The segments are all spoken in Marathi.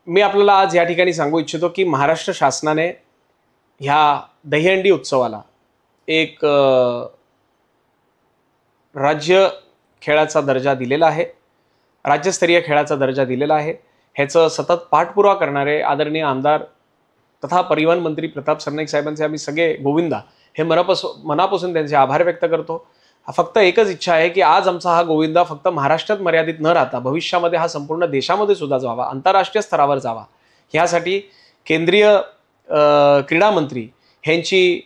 मी आपल्याला आज या ठिकाणी सांगू इच्छितो की महाराष्ट्र शासनाने ह्या दहीहंडी उत्सवाला एक राज्य खेळाचा दर्जा दिलेला आहे, राज्यस्तरीय खेळाचा दर्जा दिलेला आहे। ह्याचं सतत पाठपुरावा करणारे आदरणीय आमदार तथा परिवहन मंत्री प्रताप सरनाईक साहेबांचे आम्ही सगळे गोविंदा हे मनापासून त्यांचे आभार व्यक्त करतो। फक्त एकच इच्छा आहे की आज आमचा हा गोविंदा फक्त महाराष्ट्रात मर्यादित न राहता भविष्यामध्ये हा संपूर्ण देशामध्ये सुद्धा जावा, आंतरराष्ट्रीय स्तरावर जावा। ह्यासाठी केंद्रीय क्रीडा मंत्री ह्यांची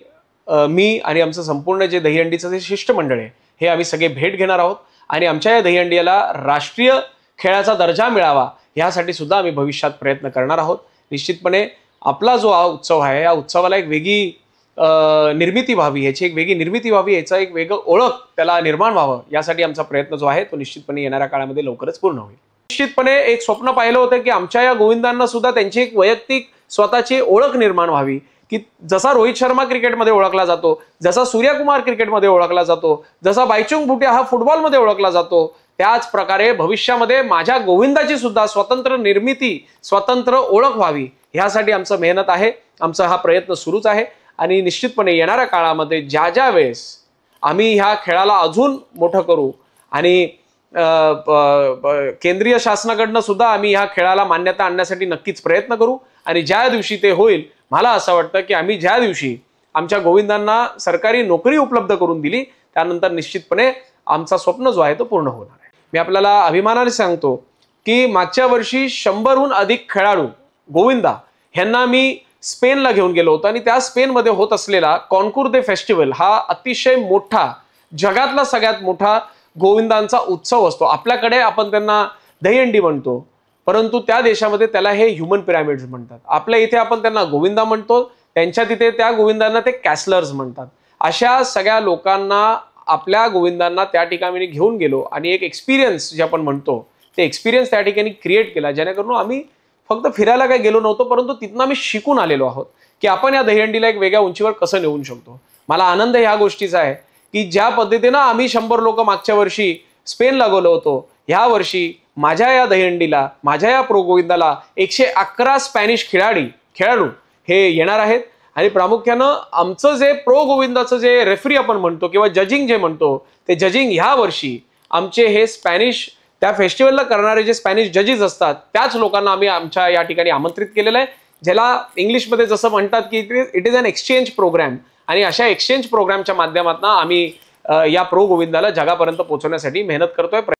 मी आणि आमचं संपूर्ण जे दहीहंडीचं जे शिष्टमंडळ आहे हे आम्ही सगळे भेट घेणार आहोत आणि आमच्या या दहीहंडीला राष्ट्रीय खेळाचा दर्जा मिळावा यासाठी सुद्धा आम्ही भविष्यात प्रयत्न करणार आहोत। निश्चितपणे आपला जो हा उत्सव आहे या उत्सवाला एक वेगळी निर्मिती व्हावी, याची एक वेगळी निर्मिती व्हावी, याचा एक वेगळं ओळख त्याला निर्माण व्हावं यासाठी आमचा प्रयत्न जो आहे तो निश्चितपणे येणाऱ्या काळामध्ये लवकरच पूर्ण होईल। निश्चितपणे एक स्वप्न पाहिलं होतं की आमच्या या गोविंदांना सुद्धा त्यांची एक वैयक्तिक स्वतःची ओळख निर्माण व्हावी, की जसा रोहित शर्मा क्रिकेटमध्ये ओळखला जातो, जसा सूर्यकुमार क्रिकेटमध्ये ओळखला जातो, जसा बायचुंग भुटिया हा फुटबॉलमध्ये ओळखला जातो, त्याच प्रकारे भविष्यामध्ये माझ्या गोविंदाची सुद्धा स्वतंत्र निर्मिती, स्वतंत्र ओळख व्हावी यासाठी आमचं मेहनत आहे, आमचा हा प्रयत्न सुरूच आहे। आणि निश्चितपणे येणाऱ्या काळामध्ये ज्या वेळेस आम्ही ह्या खेळाला अजून मोठं करू आणि केंद्रीय शासनाकडनं सुद्धा आम्ही ह्या खेळाला मान्यता आणण्यासाठी नक्कीच प्रयत्न करू आणि ज्या दिवशी ते होईल मला असं वाटतं की आम्ही ज्या दिवशी आमच्या गोविंदांना सरकारी नोकरी उपलब्ध करून दिली त्यानंतर निश्चितपणे आमचा स्वप्न जो आहे तो पूर्ण होणार आहे। मी आपल्याला अभिमानाने सांगतो की मागच्या वर्षी 100हून अधिक खेळाडू गोविंदा ह्यांना मी स्पेनला घेऊन गेलो होतो आणि त्या स्पेनमध्ये होत असलेला कॉन्कुर दे फेस्टिवल हा अतिशय मोठा, जगातला सगळ्यात मोठा गोविंदांचा उत्सव असतो। आपल्याकडे आपण त्यांना दहीहंडी म्हणतो, परंतु त्या देशामध्ये त्याला हे ह्युमन पिरामिड्स म्हणतात। आपल्या इथे आपण त्यांना गोविंदा म्हणतो, त्यांच्या तिथे त्या गोविंदांना ते कॅसलर्स म्हणतात। अशा सगळ्या लोकांना आपल्या गोविंदांना त्या ठिकाणी घेऊन गेलो आणि एक एक्सपिरियन्स जे आपण म्हणतो ते एक्सपिरियन्स त्या ठिकाणी क्रिएट केला, जेणेकरून आम्ही फक्त फिरायला काय गेलो नव्हतो, परंतु तिथनं आम्ही शिकून आलेलो आहोत की आपण या दहीहंडीला एक वेगळ्या उंचीवर कसं नेऊ शकतो। मला आनंद ह्या गोष्टीचा आहे की ज्या पद्धतीनं आम्ही 100 लोक मागच्या वर्षी स्पेनला गेलो होतो, ह्या वर्षी माझ्या या दहीहंडीला, माझ्या या प्रो गोविंदाला 111 स्पॅनिश खेळाडू हे येणार आहेत आणि प्रामुख्यानं आमचं जे प्रो गोविंदाचं जे रेफरी आपण म्हणतो किंवा जजिंग जे म्हणतो ते जजिंग ह्या वर्षी आमचे हे स्पॅनिश त्या फेस्टिवलला करणारे जे स्पॅनिश जजेस असतात त्याच लोकांना आम्ही आमच्या या ठिकाणी आमंत्रित केलेलं आहे, ज्याला इंग्लिशमध्ये जसं म्हणतात की it is an exchange program. आणि अशा एक्सचेंज प्रोग्रामच्या माध्यमातून आम्ही या प्रो गोविंदाला जगापर्यंत पोहोचवण्यासाठी मेहनत करतोय।